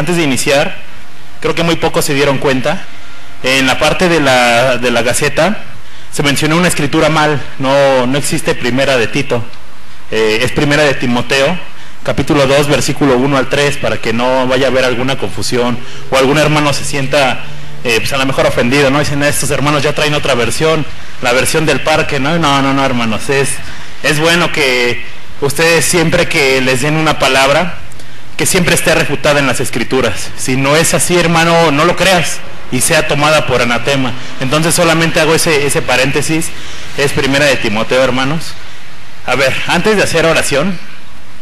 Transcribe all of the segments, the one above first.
antes de iniciar, creo que muy pocos se dieron cuenta, en la parte de la Gaceta se mencionó una escritura mal, no existe primera de Tito, es primera de Timoteo, capítulo 2, versículo 1 al 3, para que no vaya a haber alguna confusión, o algún hermano se sienta pues a lo mejor ofendido, ¿no? Dicen, estos hermanos ya traen otra versión, la versión del parque, ¿no? No, hermanos, es bueno que ustedes siempre que les den una palabra, que siempre esté refutada en las escrituras. Si no es así, hermano, no lo creas y sea tomada por anatema. Entonces solamente hago ese paréntesis, es primera de Timoteo, hermanos. A ver, antes de hacer oración,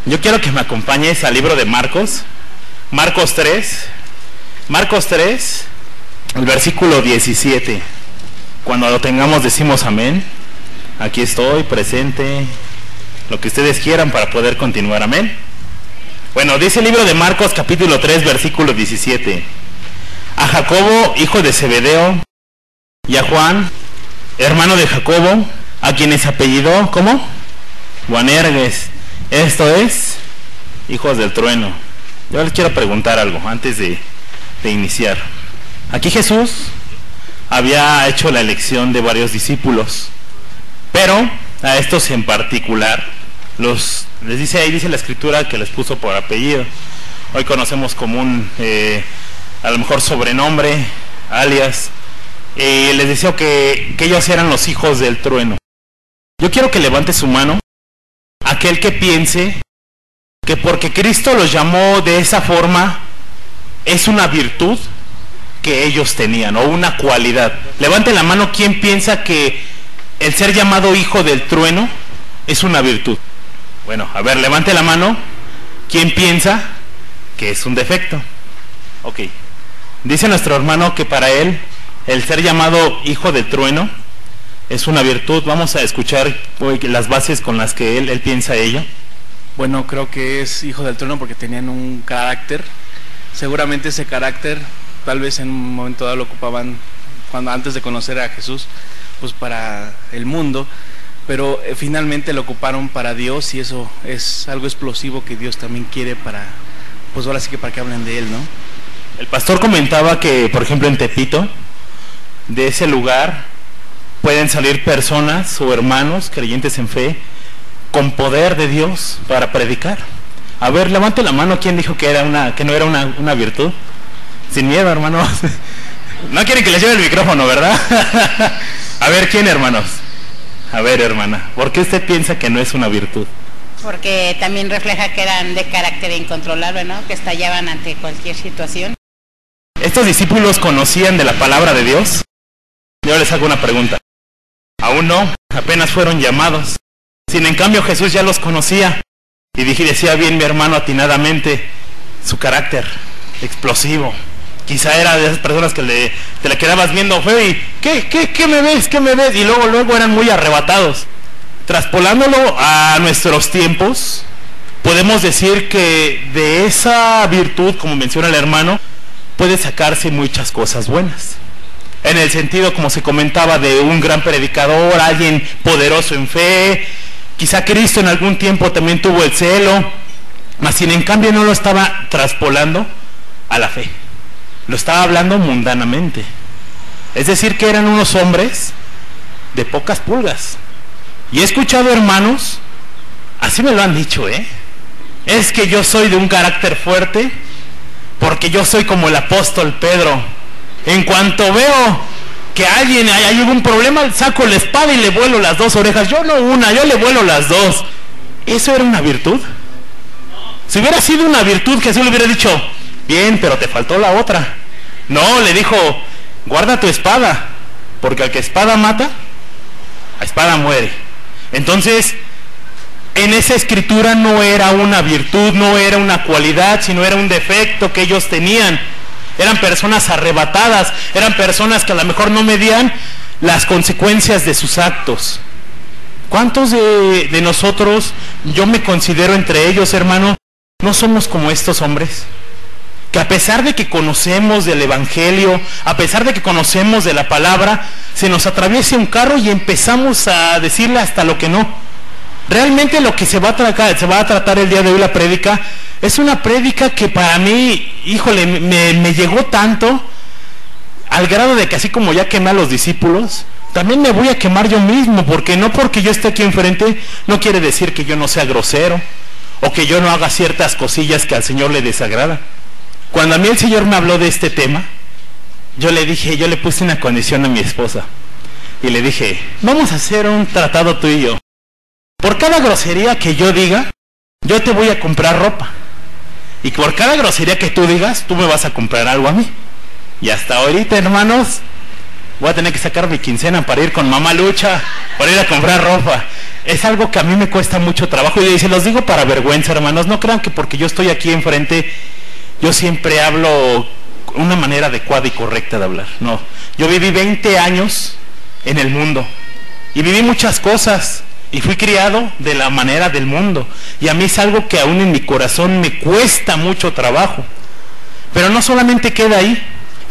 yo quiero que me acompañes al libro de Marcos, Marcos 3, el versículo 17. Cuando lo tengamos decimos amén. Aquí estoy presente, lo que ustedes quieran para poder continuar, amén. Bueno, dice el libro de Marcos capítulo 3 versículo 17. A Jacobo, hijo de Zebedeo, y a Juan, hermano de Jacobo, a quienes apellidó, ¿cómo? Boanerges, esto es, hijos del trueno. Yo les quiero preguntar algo antes de iniciar. Aquí Jesús había hecho la elección de varios discípulos, pero a estos les dice, ahí dice la escritura que les puso por apellido. Hoy conocemos como a lo mejor sobrenombre, alias, les decía que ellos eran los hijos del trueno. Yo quiero que levante su mano aquel que piense que porque Cristo los llamó de esa forma es una virtud que ellos tenían o una cualidad. Levante la mano quien piensa que el ser llamado hijo del trueno es una virtud. Bueno, a ver, levante la mano quien piensa que es un defecto. Ok. Dice nuestro hermano que para él el ser llamado hijo del trueno es una virtud. Vamos a escuchar hoy las bases con las que él piensa ello. Bueno, creo que es hijo del trueno porque tenían un carácter. Seguramente ese carácter tal vez en un momento dado lo ocupaban antes de conocer a Jesús, pues para el mundo, pero finalmente lo ocuparon para Dios, y eso es algo explosivo que Dios también quiere para, pues ahora sí que para que hablen de él, ¿no? El pastor comentaba que, por ejemplo, en Tepito, de ese lugar pueden salir personas o hermanos creyentes en fe con poder de Dios para predicar. A ver, levante la mano quien dijo que no era una virtud. Sin miedo, hermanos. No quieren que les lleve el micrófono, ¿verdad? A ver, ¿quién, hermanos? A ver, hermana, ¿por qué usted piensa que no es una virtud? Porque también refleja que eran de carácter incontrolable, ¿no? Que estallaban ante cualquier situación. ¿Estos discípulos conocían de la palabra de Dios? Yo les hago una pregunta. Aún no, apenas fueron llamados. Sin en cambio Jesús ya los conocía. Y decía bien mi hermano atinadamente, su carácter explosivo. Quizá era de esas personas que te la quedabas viendo feo y ¿qué me ves? ¿Qué me ves? Y luego eran muy arrebatados. Traspolándolo a nuestros tiempos, podemos decir que de esa virtud, como menciona el hermano, puede sacarse muchas cosas buenas. En el sentido, como se comentaba, de un gran predicador, alguien poderoso en fe. Quizá Cristo en algún tiempo también tuvo el celo, mas sin en cambio no lo estaba traspolando a la fe. Lo estaba hablando mundanamente. Es decir, que eran unos hombres de pocas pulgas. Y he escuchado hermanos, así me lo han dicho, es que yo soy de un carácter fuerte, porque yo soy como el apóstol Pedro. En cuanto veo que hay algún problema, saco la espada y le vuelo las dos orejas. Yo no una, yo le vuelo las dos. ¿Eso era una virtud? Si hubiera sido una virtud, Jesús le hubiera dicho, bien, pero te faltó la otra. No, le dijo, guarda tu espada, porque al que espada mata, a espada muere. Entonces, en esa escritura no era una virtud, no era una cualidad, sino era un defecto que ellos tenían. Eran personas arrebatadas, eran personas que a lo mejor no medían las consecuencias de sus actos. ¿Cuántos de nosotros, yo me considero entre ellos, hermano, no somos como estos hombres? Que a pesar de que conocemos del Evangelio, a pesar de que conocemos de la palabra, se nos atraviesa un carro y empezamos a decirle hasta lo que no. Realmente lo que se va a tratar el día de hoy la prédica Es una prédica que para mí, híjole, me llegó tanto, al grado de que así como ya quemé a los discípulos, también me voy a quemar yo mismo, porque no porque yo esté aquí enfrente, no quiere decir que yo no sea grosero, o que yo no haga ciertas cosillas que al Señor le desagrada. Cuando a mí el Señor me habló de este tema, yo le puse una condición a mi esposa, y le dije, vamos a hacer un tratado tú y yo. Por cada grosería que yo diga, yo te voy a comprar ropa. Y por cada grosería que tú digas, tú me vas a comprar algo a mí. Y hasta ahorita, hermanos, voy a tener que sacar mi quincena para ir con mamá Lucha, para ir a comprar ropa. Es algo que a mí me cuesta mucho trabajo. Y se los digo para vergüenza, hermanos. No crean que porque yo estoy aquí enfrente, yo siempre hablo una manera adecuada y correcta de hablar. No, yo viví 20 años en el mundo. Y viví muchas cosas. Y fui criado de la manera del mundo. Y a mí es algo que aún en mi corazón me cuesta mucho trabajo. Pero no solamente queda ahí.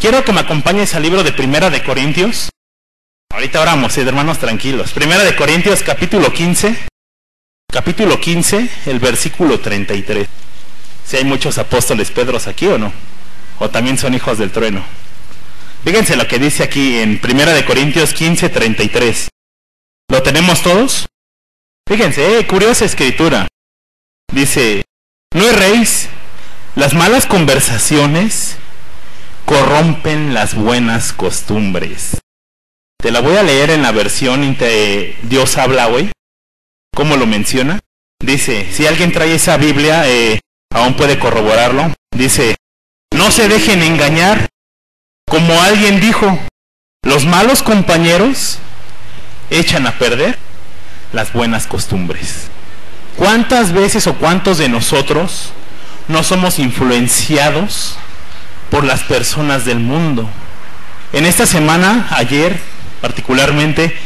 Quiero que me acompañes al libro de Primera de Corintios. Ahorita oramos, hermanos, tranquilos. Primera de Corintios, capítulo 15. Capítulo 15, el versículo 33. Si hay muchos apóstoles Pedros aquí o no. O también son hijos del trueno. Fíjense lo que dice aquí en Primera de Corintios 15, 33. ¿Lo tenemos todos? Fíjense, curiosa escritura. Dice, no erréis, las malas conversaciones corrompen las buenas costumbres. Te la voy a leer en la versión Dios habla hoy. ¿Cómo lo menciona? Dice, si alguien trae esa Biblia, aún puede corroborarlo. Dice, no se dejen engañar, como alguien dijo, los malos compañeros echan a perder las buenas costumbres. ¿Cuántas veces o cuántos de nosotros no somos influenciados por las personas del mundo? En esta semana, ayer particularmente,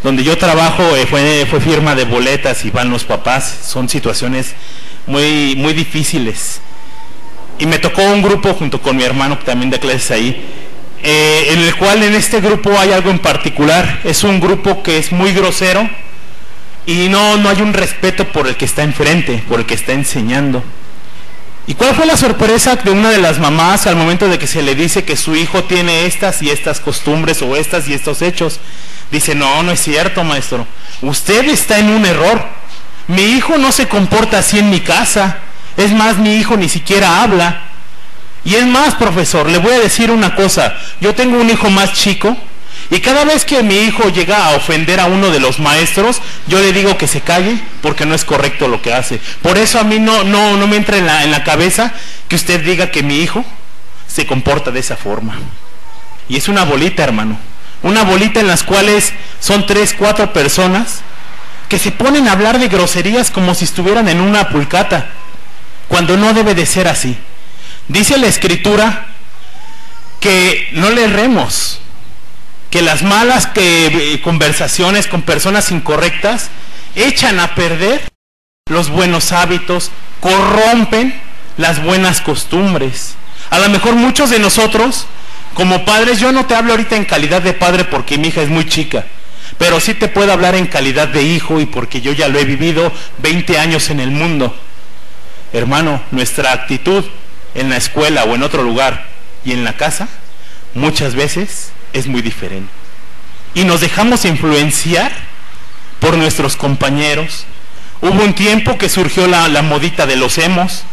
donde yo trabajo, fue firma de boletas y van los papás. Son situaciones muy, muy difíciles. Y me tocó un grupo junto con mi hermano también de clases ahí, en el cual en este grupo hay algo en particular. Es un grupo que es muy grosero y no hay un respeto por el que está enfrente, por el que está enseñando. ¿Y cuál fue la sorpresa de una de las mamás al momento de que se le dice que su hijo tiene estas y estas costumbres o estas y estos hechos? Dice, no es cierto, maestro. Usted está en un error. Mi hijo no se comporta así en mi casa. Es más, mi hijo ni siquiera habla. Y es más, profesor, le voy a decir una cosa. Yo tengo un hijo más chico y cada vez que mi hijo llega a ofender a uno de los maestros, yo le digo que se calle porque no es correcto lo que hace. Por eso a mí no me entra en la cabeza que usted diga que mi hijo se comporta de esa forma. Y es una bolita, hermano. Una bolita en las cuales son 3, 4 personas que se ponen a hablar de groserías como si estuvieran en una pulcata, cuando no debe de ser así. Dice la Escritura que no le erremos, que las malas conversaciones con personas incorrectas echan a perder los buenos hábitos, corrompen las buenas costumbres. A lo mejor muchos de nosotros, como padres, yo no te hablo ahorita en calidad de padre porque mi hija es muy chica, pero sí te puedo hablar en calidad de hijo y porque yo ya lo he vivido 20 años en el mundo. Hermano, nuestra actitud en la escuela o en otro lugar y en la casa muchas veces es muy diferente y nos dejamos influenciar por nuestros compañeros. Hubo un tiempo que surgió la modita de los emos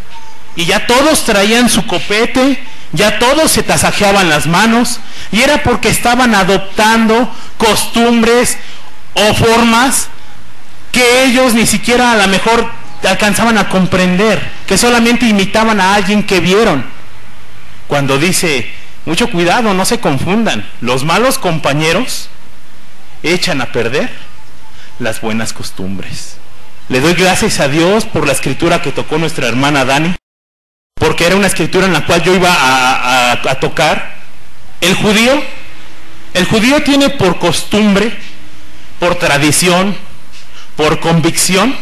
y ya todos traían su copete, ya todos se tasajeaban las manos y era porque estaban adoptando costumbres o formas que ellos ni siquiera a lo mejor alcanzaban a comprender, que solamente imitaban a alguien que vieron. Cuando dice, mucho cuidado, no se confundan, los malos compañeros echan a perder las buenas costumbres. Le doy gracias a Dios por la escritura que tocó nuestra hermana Dani, porque era una escritura en la cual yo iba a tocar. El judío tiene por costumbre, por tradición, por convicción,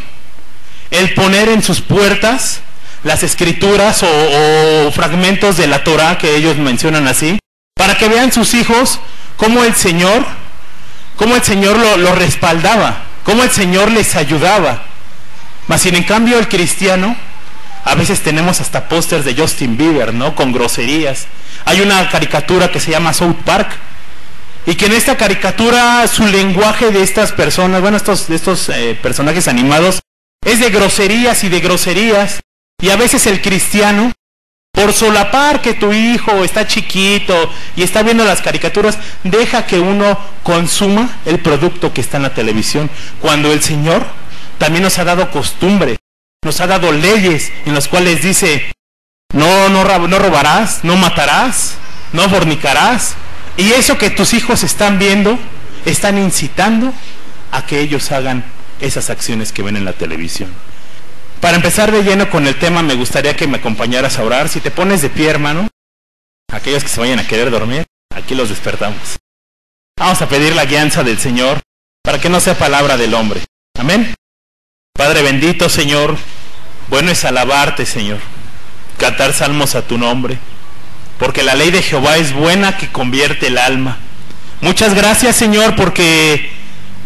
el poner en sus puertas las escrituras o fragmentos de la Torá, que ellos mencionan así, para que vean sus hijos cómo el Señor lo respaldaba, cómo el Señor les ayudaba. Mas sin en cambio el cristiano A veces tenemos hasta pósters de Justin Bieber, ¿no? Con groserías. Hay una caricatura que se llama South Park, y que en esta caricatura su lenguaje de estas personas, bueno, de estos personajes animados, es de groserías y de groserías. Y a veces el cristiano, por solapar que tu hijo está chiquito y está viendo las caricaturas, deja que uno consuma el producto que está en la televisión, cuando el Señor también nos ha dado costumbre, nos ha dado leyes en las cuales dice: no robarás, no matarás, no fornicarás. Y eso que tus hijos están viendo, están incitando a que ellos hagan esas acciones que ven en la televisión. Para empezar de lleno con el tema, me gustaría que me acompañaras a orar. Si te pones de pie, hermano, aquellos que se vayan a querer dormir, aquí los despertamos. Vamos a pedir la guianza del Señor para que no sea palabra del hombre. Amén. Padre bendito, Señor, bueno es alabarte, Señor, cantar salmos a tu nombre, porque la ley de Jehová es buena, que convierte el alma. Muchas gracias, Señor, porque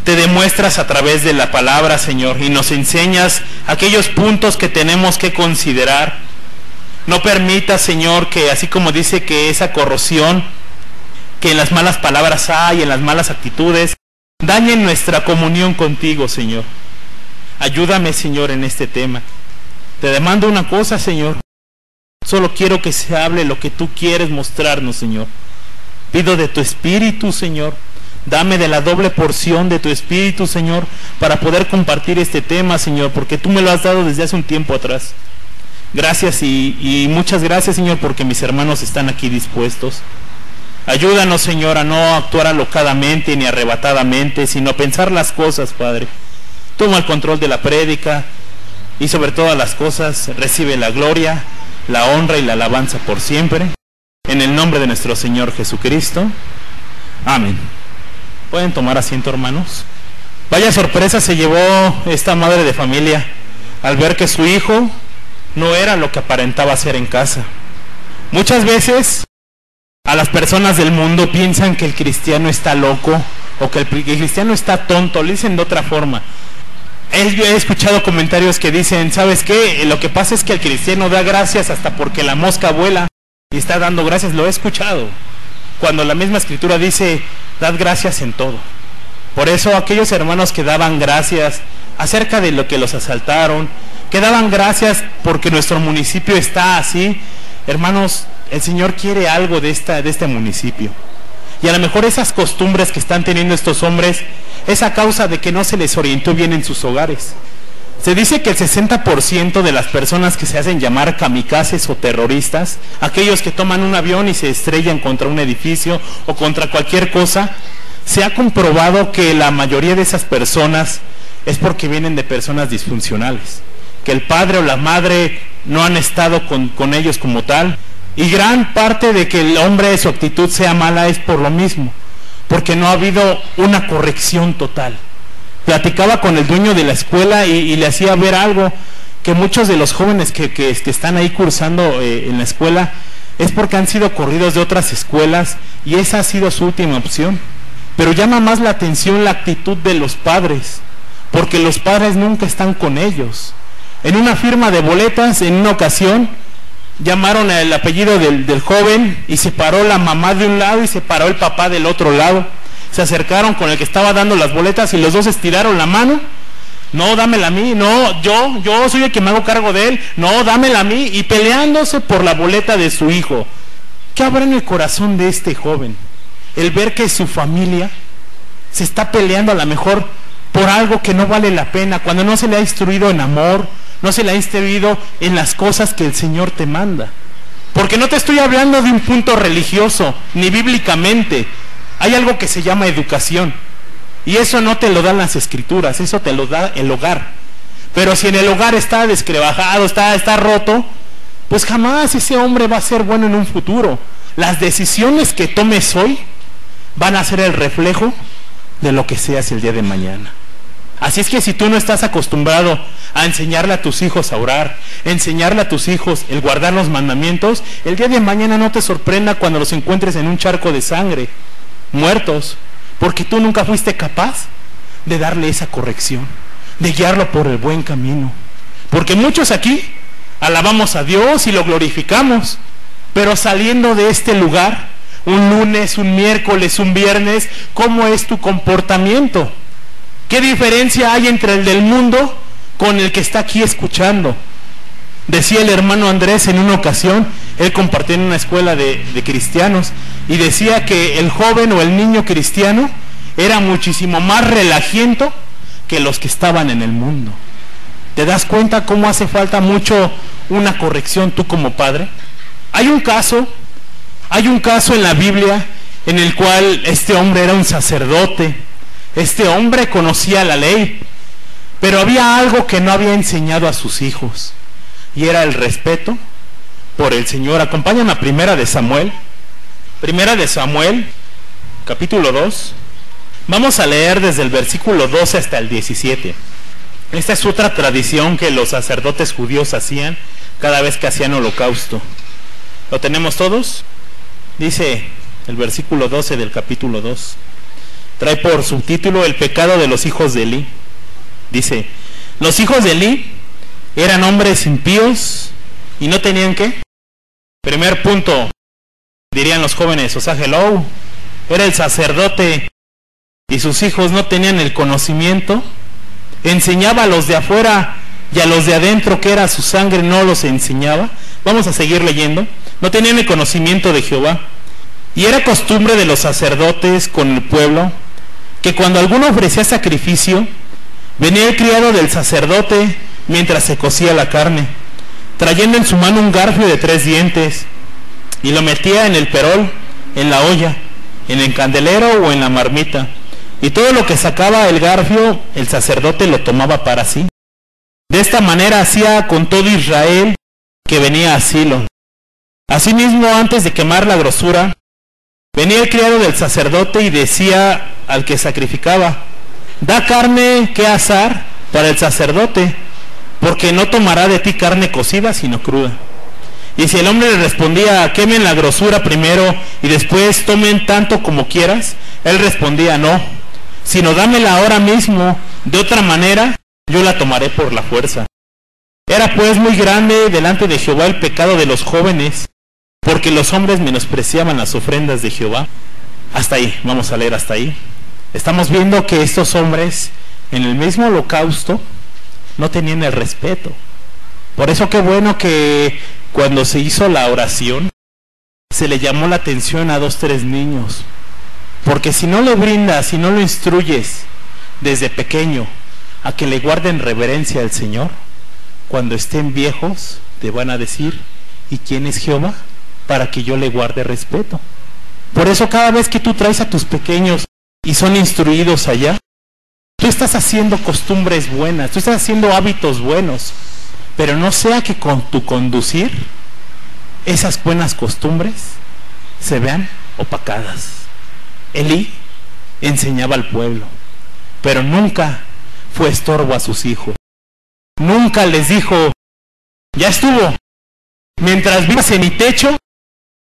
te demuestras a través de la palabra, Señor, y nos enseñas aquellos puntos que tenemos que considerar. No permitas, Señor, que así como dice que esa corrosión que en las malas palabras hay, en las malas actitudes, dañen nuestra comunión contigo, Señor. Ayúdame, Señor, en este tema. Te demando una cosa, Señor. Solo quiero que se hable lo que tú quieres mostrarnos, Señor. Pido de tu Espíritu, Señor. Dame de la doble porción de tu Espíritu, Señor, para poder compartir este tema, Señor, porque tú me lo has dado desde hace un tiempo atrás. Gracias y muchas gracias, Señor, porque mis hermanos están aquí dispuestos. Ayúdanos, Señor, a no actuar alocadamente ni arrebatadamente, sino a pensar las cosas, Padre. Toma el control de la prédica y sobre todas las cosas recibe la gloria, la honra y la alabanza por siempre. En el nombre de nuestro Señor Jesucristo. Amén. ¿Pueden tomar asiento, hermanos? Vaya sorpresa se llevó esta madre de familia al ver que su hijo no era lo que aparentaba ser en casa. Muchas veces a las personas del mundo piensan que el cristiano está loco o que el cristiano está tonto, le dicen de otra forma. Yo he escuchado comentarios que dicen: ¿sabes qué? Lo que pasa es que el cristiano da gracias hasta porque la mosca vuela y está dando gracias. Lo he escuchado, cuando la misma escritura dice: dad gracias en todo. Por eso aquellos hermanos que daban gracias acerca de lo que los asaltaron, que daban gracias porque nuestro municipio está así, hermanos, el Señor quiere algo de este municipio. Y a lo mejor esas costumbres que están teniendo estos hombres es a causa de que no se les orientó bien en sus hogares. Se dice que el 60% de las personas que se hacen llamar kamikazes o terroristas, aquellos que toman un avión y se estrellan contra un edificio o contra cualquier cosa, se ha comprobado que la mayoría de esas personas es porque vienen de personas disfuncionales, que el padre o la madre no han estado con ellos como tal, y gran parte de que el hombre, su actitud sea mala es por lo mismo, porque no ha habido una corrección total. Platicaba con el dueño de la escuela y le hacía ver algo, que muchos de los jóvenes que están ahí cursando en la escuela es porque han sido corridos de otras escuelas y esa ha sido su última opción. Pero llama más la atención la actitud de los padres, porque los padres nunca están con ellos. En una firma de boletas, en una ocasión, llamaron el apellido del joven y se paró la mamá de un lado y se paró el papá del otro lado. Se acercaron con el que estaba dando las boletas y los dos estiraron la mano. No, dámela a mí. No, yo soy el que me hago cargo de él. No, dámela a mí. Y peleándose por la boleta de su hijo. ¿Qué habrá en el corazón de este joven? El ver que su familia se está peleando a lo mejor por algo que no vale la pena, cuando no se le ha instruido en amor, no se le ha instruido en las cosas que el Señor te manda. Porque no te estoy hablando de un punto religioso, ni bíblicamente. Hay algo que se llama educación, y eso no te lo dan las escrituras, eso te lo da el hogar. Pero si en el hogar está descrebajado, está roto, pues jamás ese hombre va a ser bueno en un futuro. Las decisiones que tomes hoy van a ser el reflejo de lo que seas el día de mañana. Así es que si tú no estás acostumbrado a enseñarle a tus hijos a orar, enseñarle a tus hijos el guardar los mandamientos, el día de mañana no te sorprenda cuando los encuentres en un charco de sangre, muertos, porque tú nunca fuiste capaz de darle esa corrección, de guiarlo por el buen camino. Porque muchos aquí alabamos a Dios y lo glorificamos, pero saliendo de este lugar, un lunes, un miércoles, un viernes, ¿cómo es tu comportamiento? ¿Qué diferencia hay entre el del mundo con el que está aquí escuchando? Decía el hermano Andrés en una ocasión, él compartió en una escuela de cristianos, y decía que el joven o el niño cristiano era muchísimo más relajiento que los que estaban en el mundo. ¿Te das cuenta cómo hace falta mucho una corrección tú como padre? Hay un caso en la Biblia en el cual este hombre era un sacerdote. Este hombre conocía la ley, pero había algo que no había enseñado a sus hijos, y era el respeto por el Señor. Acompáñame a Primera de Samuel, capítulo 2. Vamos a leer desde el versículo 12 hasta el 17. Esta es otra tradición que los sacerdotes judíos hacían cada vez que hacían holocausto. ¿Lo tenemos todos? Dice el versículo 12 del capítulo 2. Trae por subtítulo el pecado de los hijos de Elí. Dice, los hijos de Elí eran hombres impíos y no tenían ¿qué? Primer punto, dirían los jóvenes, o sea, hello, era el sacerdote y sus hijos no tenían el conocimiento. Enseñaba a los de afuera y a los de adentro que era su sangre no los enseñaba. Vamos a seguir leyendo. No tenían el conocimiento de Jehová. Y era costumbre de los sacerdotes con el pueblo que cuando alguno ofrecía sacrificio, venía el criado del sacerdote mientras se cocía la carne, trayendo en su mano un garfio de 3 dientes, y lo metía en el perol, en la olla, en el candelero o en la marmita, y todo lo que sacaba el garfio, el sacerdote lo tomaba para sí. De esta manera hacía con todo Israel que venía a Silo. Asimismo, antes de quemar la grosura, venía el criado del sacerdote y decía al que sacrificaba, da carne que asar para el sacerdote, porque no tomará de ti carne cocida, sino cruda. Y si el hombre le respondía, quemen la grosura primero y después tomen tanto como quieras, él respondía, no, sino dámela ahora mismo, de otra manera yo la tomaré por la fuerza. Era pues muy grande delante de Jehová el pecado de los jóvenes, porque los hombres menospreciaban las ofrendas de Jehová. Hasta ahí, vamos a leer hasta ahí. Estamos viendo que estos hombres en el mismo holocausto no tenían el respeto. Por eso qué bueno que cuando se hizo la oración se le llamó la atención a 2, 3 niños, porque si no le brindas, si no lo instruyes desde pequeño a que le guarden reverencia al Señor, cuando estén viejos te van a decir, ¿y quién es Jehová? Para que yo le guarde respeto. Por eso cada vez que tú traes a tus pequeños y son instruidos allá, tú estás haciendo costumbres buenas, tú estás haciendo hábitos buenos, pero no sea que con tu conducir esas buenas costumbres se vean opacadas. Elí enseñaba al pueblo, pero nunca fue estorbo a sus hijos. Nunca les dijo, ya estuvo, mientras vivas en mi techo,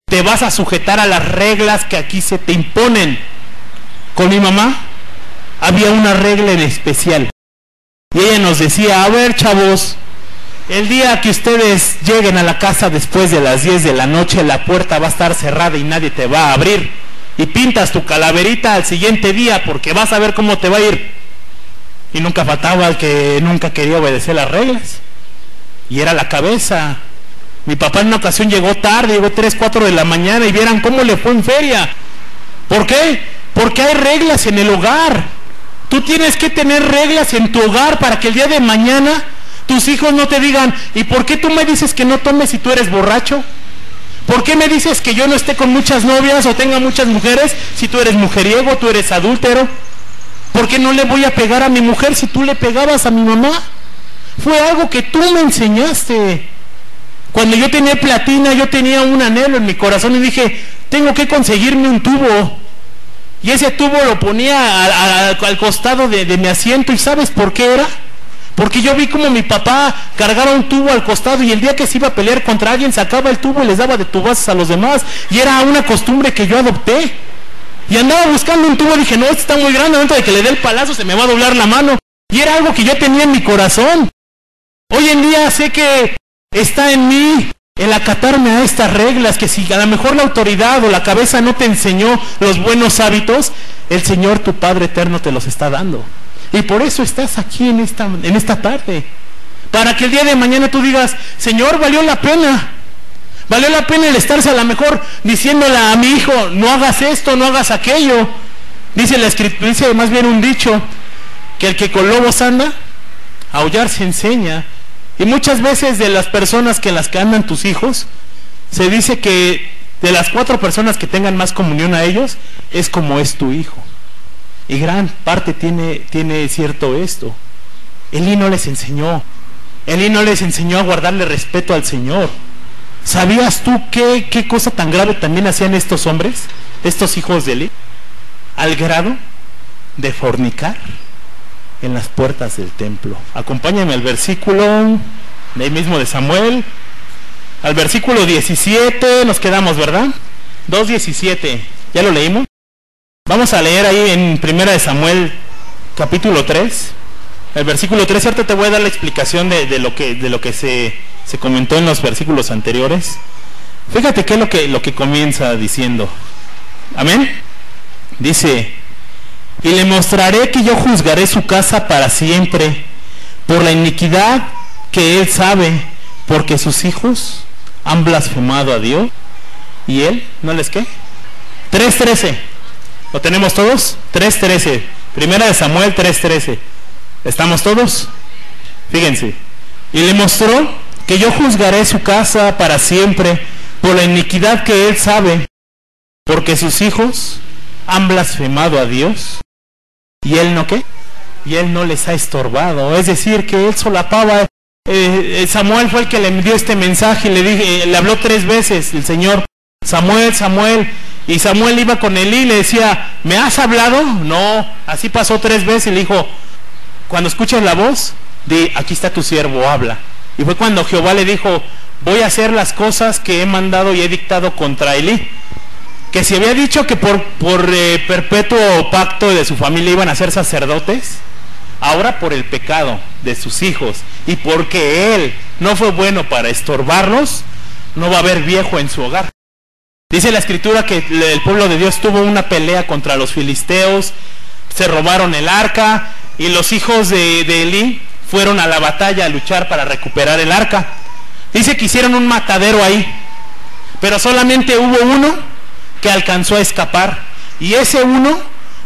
te vas a sujetar a las reglas que aquí se te imponen. Con mi mamá había una regla en especial, y ella nos decía, a ver chavos, el día que ustedes lleguen a la casa después de las 10 de la noche, la puerta va a estar cerrada y nadie te va a abrir, y pintas tu calaverita al siguiente día porque vas a ver cómo te va a ir. Y nunca faltaba el que nunca quería obedecer las reglas, y era la cabeza. Mi papá en una ocasión llegó tarde, llegó 3, 4 de la mañana, y vieran cómo le fue en feria. ¿Por qué? Porque hay reglas en el hogar. Tú tienes que tener reglas en tu hogar para que el día de mañana tus hijos no te digan, ¿y por qué tú me dices que no tomes si tú eres borracho? ¿Por qué me dices que yo no esté con muchas novias o tenga muchas mujeres si tú eres mujeriego, tú eres adúltero? ¿Por qué no le voy a pegar a mi mujer si tú le pegabas a mi mamá? Fue algo que tú me enseñaste. Cuando yo tenía platina, yo tenía un anhelo en mi corazón y dije, tengo que conseguirme un tubo. Y ese tubo lo ponía al costado de mi asiento. ¿Y sabes por qué era? Porque yo vi como mi papá cargaba un tubo al costado, y el día que se iba a pelear contra alguien sacaba el tubo y les daba de tubazos a los demás. Y era una costumbre que yo adopté. Y andaba buscando un tubo, dije, no, este está muy grande, antes de que le dé el palazo se me va a doblar la mano. Y era algo que yo tenía en mi corazón. Hoy en día sé que Está en mí el acatarme a estas reglas, que si a lo mejor la autoridad o la cabeza no te enseñó los buenos hábitos, el Señor tu Padre eterno te los está dando. Y por eso estás aquí en esta tarde. Para que el día de mañana tú digas, Señor, valió la pena. Valió la pena el estarse a lo mejor diciéndole a mi hijo, no hagas esto, no hagas aquello. Dice la escritura, dice más bien un dicho, que el que con lobos anda, a aullar se enseña. Y muchas veces de las personas que las que andan tus hijos, se dice que de las 4 personas que tengan más comunión a ellos, es como es tu hijo. Y gran parte tiene cierto esto. Elí no les enseñó. Elí no les enseñó a guardarle respeto al Señor. ¿Sabías tú qué cosa tan grave también hacían estos hombres, estos hijos de Elí? Al grado de fornicar en las puertas del templo. Acompáñame al versículo de ahí mismo de Samuel, al versículo 17, nos quedamos, ¿verdad? 2:17, ¿ya lo leímos? Vamos a leer ahí en Primera de Samuel, capítulo 3, el versículo 3. Ahorita te voy a dar la explicación de lo que se comentó en los versículos anteriores. Fíjate qué es lo que comienza diciendo. Amén. Dice: y le mostraré que yo juzgaré su casa para siempre por la iniquidad que él sabe, porque sus hijos han blasfemado a Dios y él no les qué. 3:13, ¿lo tenemos todos? 3:13, Primera de Samuel 3:13. ¿Estamos todos? Fíjense: y le mostró que yo juzgaré su casa para siempre por la iniquidad que él sabe, porque sus hijos han blasfemado a Dios y él no qué, y él no les ha estorbado. Es decir, que él solapaba. Samuel fue el que le dio este mensaje y le habló 3 veces el Señor: Samuel, Samuel. Y Samuel iba con Elí y le decía: ¿me has hablado? No. Así pasó 3 veces y le dijo: cuando escuches la voz, di, aquí está tu siervo, habla. Y fue cuando Jehová le dijo: voy a hacer las cosas que he mandado y he dictado contra Elí. Que se había dicho que por perpetuo pacto de su familia iban a ser sacerdotes, ahora por el pecado de sus hijos y porque él no fue bueno para estorbarlos, no va a haber viejo en su hogar. Dice la escritura que el pueblo de Dios tuvo una pelea contra los filisteos, se robaron el arca y los hijos de Elí fueron a la batalla a luchar para recuperar el arca. Dice que hicieron un matadero ahí, pero solamente hubo uno que alcanzó a escapar, y ese uno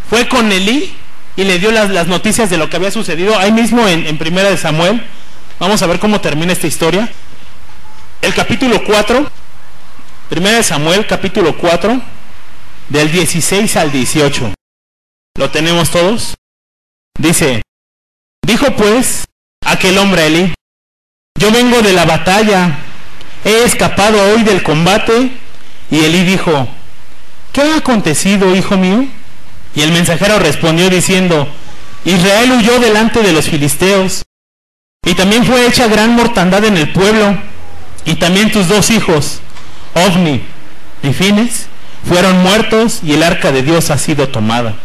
fue con Elí y le dio las noticias de lo que había sucedido ahí mismo en Primera de Samuel. Vamos a ver cómo termina esta historia. El capítulo 4, Primera de Samuel, capítulo 4, del 16 al 18. ¿Lo tenemos todos? Dice: dijo pues aquel hombre a Elí: yo vengo de la batalla, he escapado hoy del combate. Y Elí dijo: ¿qué ha acontecido, hijo mío? Y el mensajero respondió diciendo: Israel huyó delante de los filisteos, y también fue hecha gran mortandad en el pueblo, y también tus 2 hijos, Ofni y Fines, fueron muertos, y el arca de Dios ha sido tomada.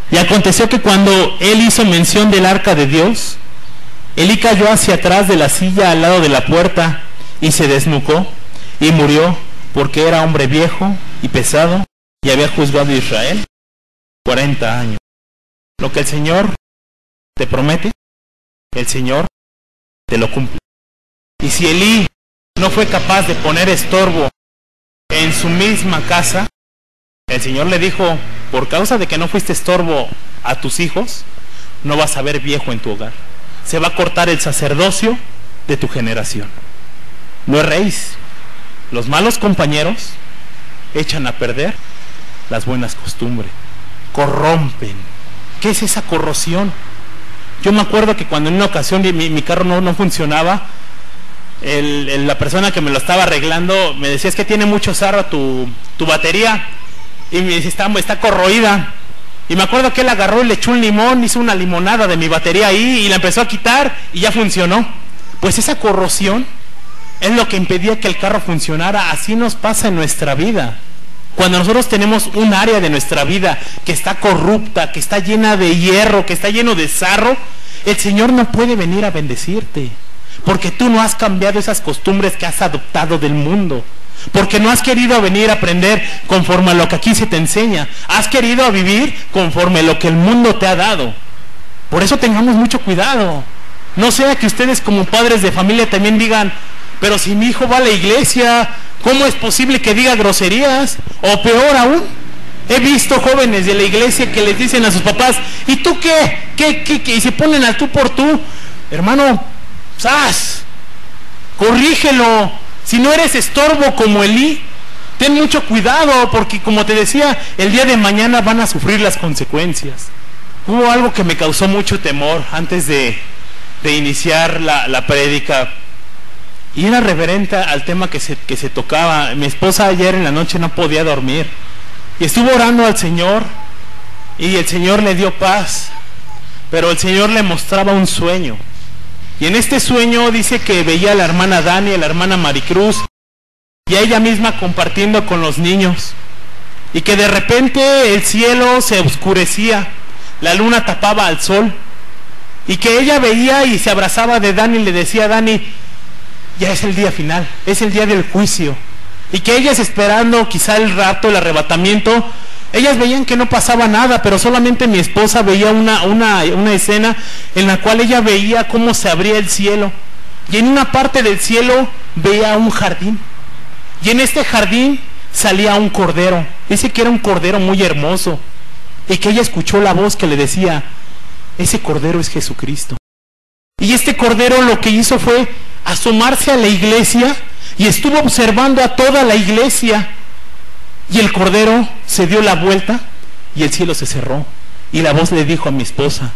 Y aconteció que cuando él hizo mención del arca de Dios, Elí cayó hacia atrás de la silla al lado de la puerta, y se desnucó, y murió, porque era hombre viejo y pesado, y había juzgado a Israel 40 años. Lo que el Señor te promete, el Señor te lo cumple. Y si Elí no fue capaz de poner estorbo en su misma casa, el Señor le dijo: por causa de que no fuiste estorbo a tus hijos, no vas a ver viejo en tu hogar. Se va a cortar el sacerdocio de tu generación. No erréis. Los malos compañeros echan a perder las buenas costumbres, corrompen. ¿Qué es esa corrosión? Yo me acuerdo que cuando en una ocasión mi carro no funcionaba, la persona que me lo estaba arreglando me decía: es que tiene mucho sarro tu batería, y me dice: está corroída. Y me acuerdo que él agarró y le echó un limón, hizo una limonada de mi batería ahí y la empezó a quitar y ya funcionó. Pues esa corrosión es lo que impedía que el carro funcionara. Así nos pasa en nuestra vida. Cuando nosotros tenemos un área de nuestra vida que está corrupta, que está llena de hierro, que está lleno de sarro, el Señor no puede venir a bendecirte. porque tú no has cambiado esas costumbres que has adoptado del mundo, porque no has querido venir a aprender conforme a lo que aquí se te enseña, has querido vivir conforme a lo que el mundo te ha dado. Por eso tengamos mucho cuidado. No sea que ustedes como padres de familia también digan, pero si mi hijo va a la iglesia, ¿cómo es posible que diga groserías? O peor aún, he visto jóvenes de la iglesia que les dicen a sus papás, ¿y tú qué? ¿Qué? Y se ponen al tú por tú. Hermano, ¡zas! Corrígelo. Si no eres estorbo como Elí, ten mucho cuidado, porque como te decía, el día de mañana van a sufrir las consecuencias. Hubo algo que me causó mucho temor antes de iniciar la prédica, y era referente al tema que se tocaba. Mi esposa ayer en la noche no podía dormir, y estuvo orando al Señor, y el Señor le dio paz, pero el Señor le mostraba un sueño. Y en este sueño dice que veía a la hermana Dani, a la hermana Maricruz, y a ella misma compartiendo con los niños, y que de repente el cielo se oscurecía, la luna tapaba al sol, y que ella veía y se abrazaba de Dani y le decía a Dani, ya es el día final, es el día del juicio, y que ellas esperando quizá el rapto, el arrebatamiento, ellas veían que no pasaba nada, pero solamente mi esposa veía una escena en la cual ella veía cómo se abría el cielo, y en una parte del cielo veía un jardín, y en este jardín salía un cordero. Dice que era un cordero muy hermoso, y que ella escuchó la voz que le decía, ese cordero es Jesucristo. Y este cordero lo que hizo fue asomarse a la iglesia, y estuvo observando a toda la iglesia. Y el cordero se dio la vuelta y el cielo se cerró, y la voz le dijo a mi esposa,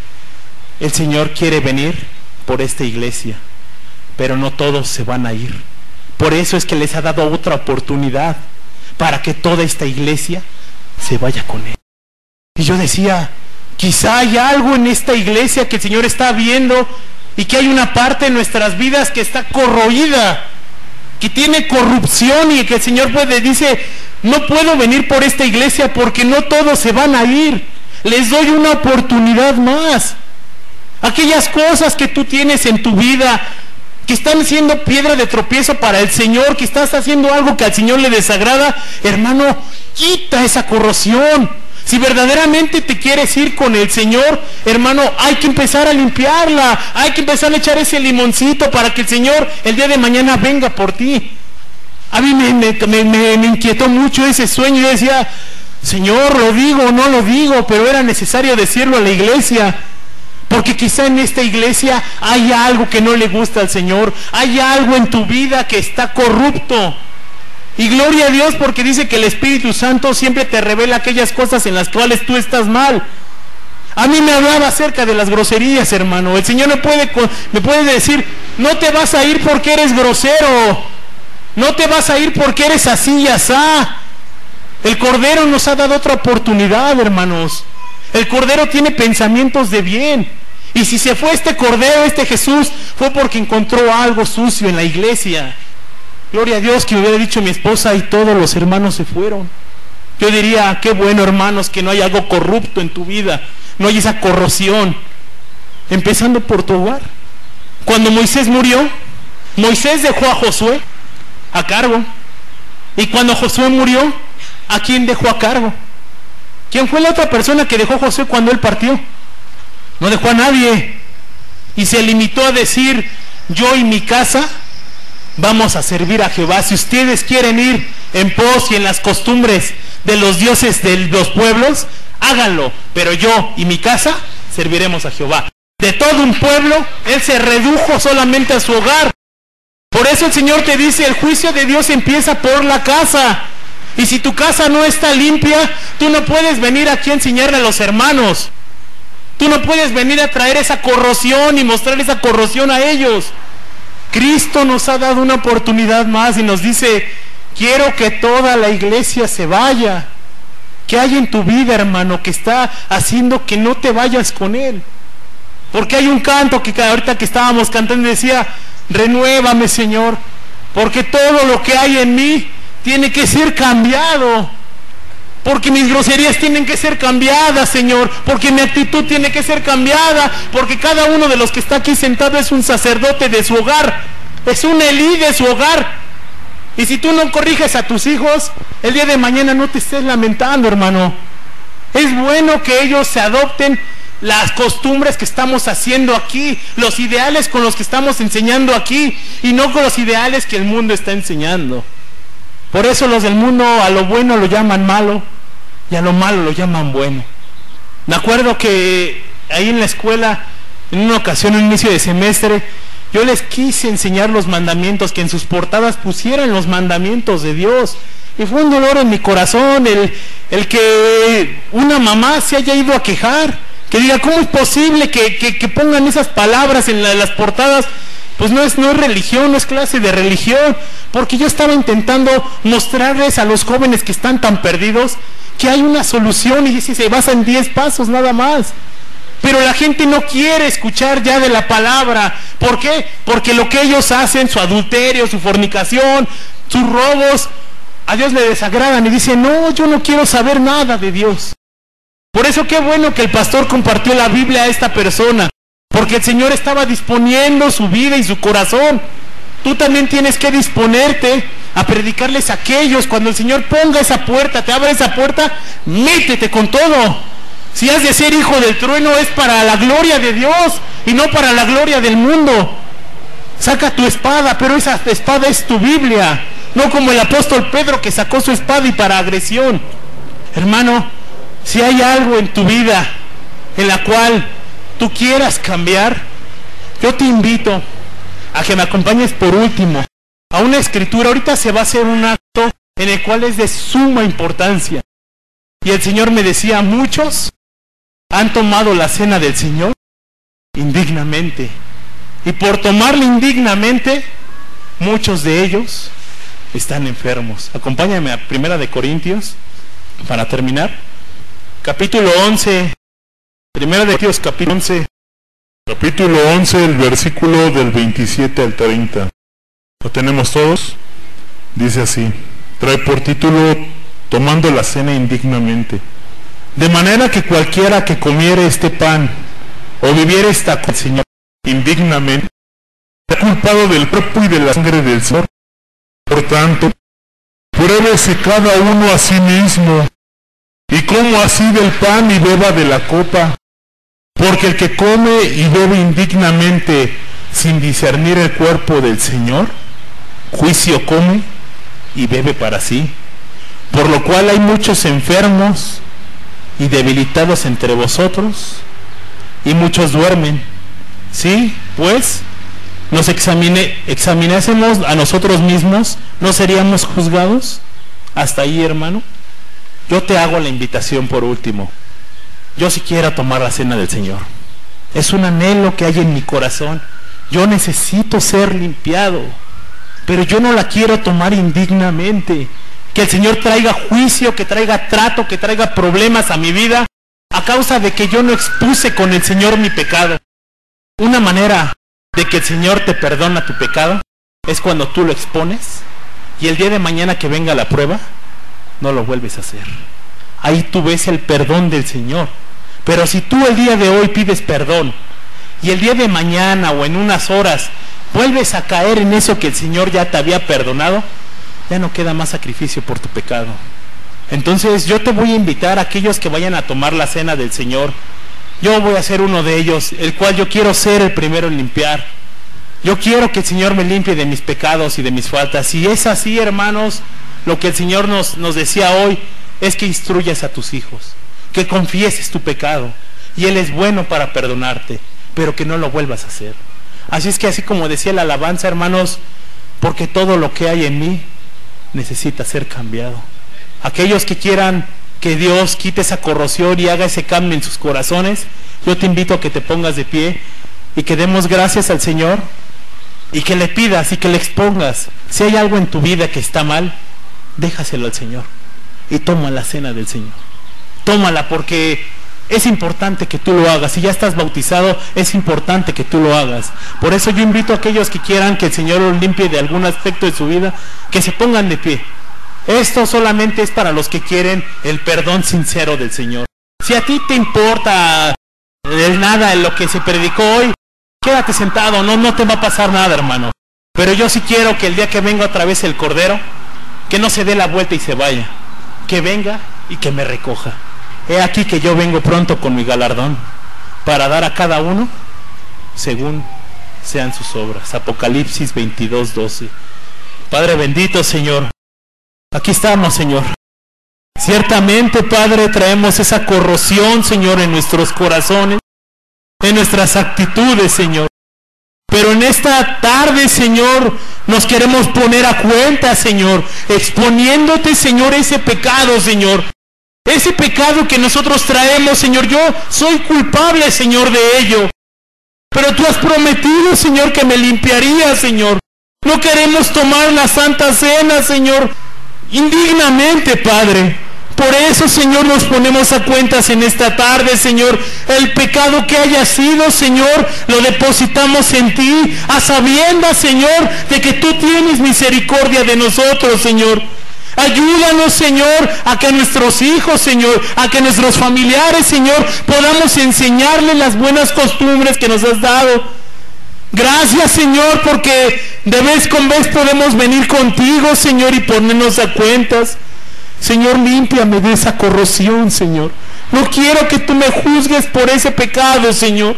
el Señor quiere venir por esta iglesia, pero no todos se van a ir. Por eso es que les ha dado otra oportunidad, para que toda esta iglesia se vaya con Él. Y yo decía, quizá hay algo en esta iglesia que el Señor está viendo, y que hay una parte de nuestras vidas que está corroída, que tiene corrupción, y que el Señor dice, no puedo venir por esta iglesia porque no todos se van a ir, les doy una oportunidad más. Aquellas cosas que tú tienes en tu vida que están siendo piedra de tropiezo para el Señor, que estás haciendo algo que al Señor le desagrada, hermano, quita esa corrosión. Si verdaderamente te quieres ir con el Señor, hermano, hay que empezar a limpiarla, hay que empezar a echar ese limoncito para que el Señor el día de mañana venga por ti. A mí me inquietó mucho ese sueño. Yo decía, Señor, ¿lo digo o no lo digo? Pero era necesario decirlo a la iglesia, porque quizá en esta iglesia hay algo que no le gusta al Señor, hay algo en tu vida que está corrupto. Y gloria a Dios, porque dice que el Espíritu Santo siempre te revela aquellas cosas en las cuales tú estás mal. A mí me hablaba acerca de las groserías, hermano. El Señor me puede decir, no te vas a ir porque eres grosero, no te vas a ir porque eres así y asá. El Cordero nos ha dado otra oportunidad, hermanos. El Cordero tiene pensamientos de bien. Y si se fue este Cordero, este Jesús, fue porque encontró algo sucio en la iglesia. Gloria a Dios, que me hubiera dicho mi esposa y todos los hermanos se fueron. Yo diría, qué bueno, hermanos, que no hay algo corrupto en tu vida, no hay esa corrosión, empezando por tu hogar. Cuando Moisés murió, Moisés dejó a Josué a cargo. Y cuando Josué murió, ¿a quién dejó a cargo? ¿Quién fue la otra persona que dejó a Josué cuando él partió? No dejó a nadie. Y se limitó a decir, yo y mi casa vamos a servir a Jehová. Si ustedes quieren ir en pos y en las costumbres de los dioses de los pueblos, háganlo, pero yo y mi casa serviremos a Jehová. De todo un pueblo, él se redujo solamente a su hogar. Por eso el Señor te dice, el juicio de Dios empieza por la casa. Y si tu casa no está limpia, tú no puedes venir aquí a enseñarle a los hermanos. Tú no puedes venir a traer esa corrosión y mostrar esa corrosión a ellos. Cristo nos ha dado una oportunidad más y nos dice, quiero que toda la iglesia se vaya. ¿Qué hay en tu vida, hermano, que está haciendo que no te vayas con Él? Porque hay un canto que ahorita que estábamos cantando decía, renuévame, Señor, porque todo lo que hay en mí tiene que ser cambiado. porque mis groserías tienen que ser cambiadas, Señor, porque mi actitud tiene que ser cambiada, porque cada uno de los que está aquí sentado es un sacerdote de su hogar, es un Elí de su hogar. Y si tú no corriges a tus hijos, el día de mañana no te estés lamentando, hermano. Es bueno que ellos se adopten las costumbres que estamos haciendo aquí, los ideales con los que estamos enseñando aquí, y no con los ideales que el mundo está enseñando. Por eso los del mundo a lo bueno lo llaman malo y a lo malo lo llaman bueno. Me acuerdo que ahí en la escuela, en una ocasión, en inicio de semestre, yo les quise enseñar los mandamientos, que en sus portadas pusieran los mandamientos de Dios. Y fue un dolor en mi corazón el que una mamá se haya ido a quejar, que diga, ¿cómo es posible que pongan esas palabras en las portadas? Pues no es religión, no es clase de religión, porque yo estaba intentando mostrarles a los jóvenes que están tan perdidos que hay una solución, y si se basa en 10 pasos nada más. Pero la gente no quiere escuchar ya de la palabra. ¿Por qué? Porque lo que ellos hacen, su adulterio, su fornicación, sus robos, a Dios le desagradan y dicen, no, yo no quiero saber nada de Dios. Por eso qué bueno que el pastor compartió la Biblia a esta persona, porque el Señor estaba disponiendo su vida y su corazón. Tú también tienes que disponerte a predicarles a aquellos. Cuando el Señor ponga esa puerta, te abra esa puerta, métete con todo. Si has de ser hijo del trueno, es para la gloria de Dios y no para la gloria del mundo. Saca tu espada, pero esa espada es tu Biblia, no como el apóstol Pedro, que sacó su espada y para agresión. Hermano, si hay algo en tu vida en la cual tú quieras cambiar, yo te invito a que me acompañes por último a una escritura. Ahorita se va a hacer un acto en el cual es de suma importancia. Y el Señor me decía, muchos han tomado la cena del Señor indignamente. Y por tomarla indignamente, muchos de ellos están enfermos. Acompáñame a 1 Corintios, para terminar. Capítulo 11. 1 Corintios, capítulo 11. Capítulo 11, el versículo del 27 al 30. ¿Lo tenemos todos? Dice así. Trae por título, tomando la cena indignamente. De manera que cualquiera que comiere este pan o viviere esta con el Señor indignamente, está culpado del cuerpo y de la sangre del Señor. Por tanto, pruébese cada uno a sí mismo, y coma así del pan y beba de la copa. Porque el que come y bebe indignamente sin discernir el cuerpo del Señor, juicio come y bebe para sí. Por lo cual hay muchos enfermos y debilitados entre vosotros, y muchos duermen. Sí, pues, nos examinásemos a nosotros mismos, ¿no seríamos juzgados? Hasta ahí, hermano. Yo te hago la invitación por último. Yo sí quiero tomar la cena del Señor. Es un anhelo que hay en mi corazón. Yo necesito ser limpiado, pero yo no la quiero tomar indignamente. Que el Señor traiga juicio, que traiga trato, que traiga problemas a mi vida a causa de que yo no expuse con el Señor mi pecado. Una manera de que el Señor te perdona tu pecado es cuando tú lo expones y el día de mañana que venga la prueba, no lo vuelves a hacer. Ahí tú ves el perdón del Señor. Pero si tú el día de hoy pides perdón y el día de mañana o en unas horas vuelves a caer en eso que el Señor ya te había perdonado, ya no queda más sacrificio por tu pecado. Entonces yo te voy a invitar a aquellos que vayan a tomar la cena del Señor. Yo voy a ser uno de ellos, el cual yo quiero ser el primero en limpiar. Yo quiero que el Señor me limpie de mis pecados y de mis faltas. Si es así, hermanos, lo que el Señor nos decía hoy es que instruyas a tus hijos, que confieses tu pecado, y Él es bueno para perdonarte, pero que no lo vuelvas a hacer. Así es que, así como decía la alabanza, hermanos, porque todo lo que hay en mí necesita ser cambiado. Aquellos que quieran que Dios quite esa corrosión y haga ese cambio en sus corazones, yo te invito a que te pongas de pie y que demos gracias al Señor y que le pidas y que le expongas. Si hay algo en tu vida que está mal, déjaselo al Señor y toma la cena del Señor. Tómala, porque es importante que tú lo hagas. Si ya estás bautizado, es importante que tú lo hagas. Por eso yo invito a aquellos que quieran que el Señor los limpie de algún aspecto de su vida, que se pongan de pie Esto solamente es para los que quieren el perdón sincero del Señor. Si a ti te importa nada en lo que se predicó hoy, quédate sentado, no te va a pasar nada, hermano. Pero yo sí quiero que el día que venga otra vez el Cordero, que no se dé la vuelta y se vaya, que venga y que me recoja. He aquí que yo vengo pronto con mi galardón, para dar a cada uno según sean sus obras. Apocalipsis 22:12. Padre bendito, Señor, aquí estamos, Señor. Ciertamente, Padre, traemos esa corrosión, Señor, en nuestros corazones, en nuestras actitudes, Señor. Pero en esta tarde, Señor, nos queremos poner a cuenta, Señor, exponiéndote, Señor, ese pecado, Señor. Ese pecado que nosotros traemos, Señor, yo soy culpable, Señor, de ello. Pero tú has prometido, Señor, que me limpiarías, Señor. No queremos tomar la Santa Cena, Señor, indignamente, Padre. Por eso, Señor, nos ponemos a cuentas en esta tarde, Señor. El pecado que haya sido, Señor, lo depositamos en ti, a sabiendas, Señor, de que tú tienes misericordia de nosotros, Señor. Ayúdanos, Señor, a que nuestros hijos, Señor, a que nuestros familiares, Señor, podamos enseñarles las buenas costumbres que nos has dado. Gracias, Señor, porque de vez con vez podemos venir contigo, Señor, y ponernos a cuentas. Señor, límpiame de esa corrosión, Señor. No quiero que tú me juzgues por ese pecado, Señor.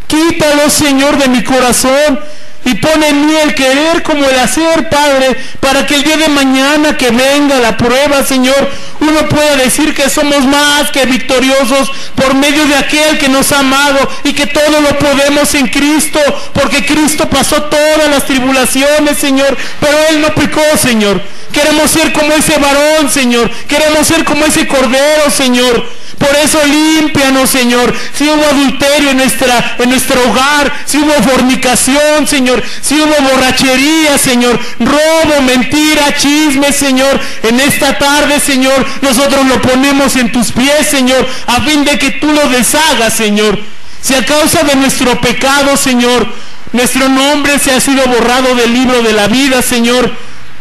Quítalo, Señor, de mi corazón y pon en mí el querer como el hacer, Padre, para que el día de mañana que venga la prueba, Señor, uno pueda decir que somos más que victoriosos por medio de aquel que nos ha amado y que todo lo podemos en Cristo, porque Cristo pasó todas las tribulaciones, Señor, pero Él no pecó, Señor. Queremos ser como ese varón, Señor. Queremos ser como ese cordero, Señor. Por eso límpianos, Señor. Si hubo adulterio en nuestro hogar, si hubo fornicación, Señor, si hubo borrachería, Señor, robo, mentira, chisme, Señor, en esta tarde, Señor, nosotros lo ponemos en tus pies, Señor, a fin de que tú lo deshagas, Señor. Si a causa de nuestro pecado, Señor, nuestro nombre se ha sido borrado del libro de la vida, Señor,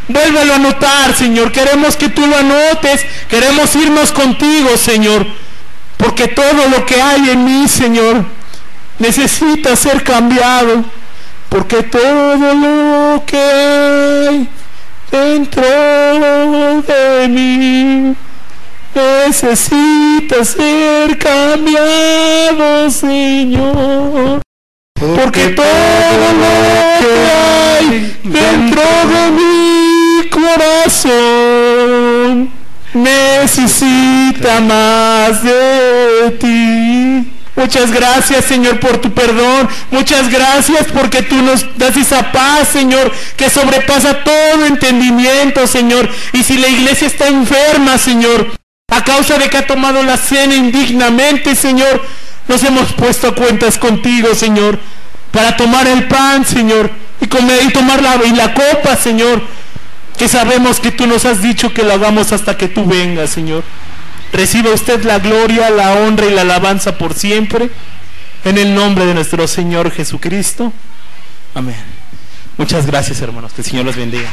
vuélvelo a anotar, Señor. Queremos que tú lo anotes. Queremos irnos contigo, Señor. Porque todo lo que hay en mí, Señor, necesita ser cambiado. Porque todo lo que hay dentro de mí necesita ser cambiado, Señor. Porque todo lo que hay dentro de mi corazón necesita más de ti. Muchas gracias, Señor, por tu perdón. Muchas gracias porque tú nos das esa paz, Señor, que sobrepasa todo entendimiento, Señor. Y si la iglesia está enferma, Señor, a causa de que ha tomado la cena indignamente, Señor, nos hemos puesto a cuentas contigo, Señor, para tomar el pan, Señor, y comer y tomar la copa, Señor, que sabemos que tú nos has dicho que lo hagamos hasta que tú vengas, Señor. Reciba usted la gloria, la honra y la alabanza por siempre, en el nombre de nuestro Señor Jesucristo. Amén. Muchas gracias, hermanos. Que el Señor los bendiga.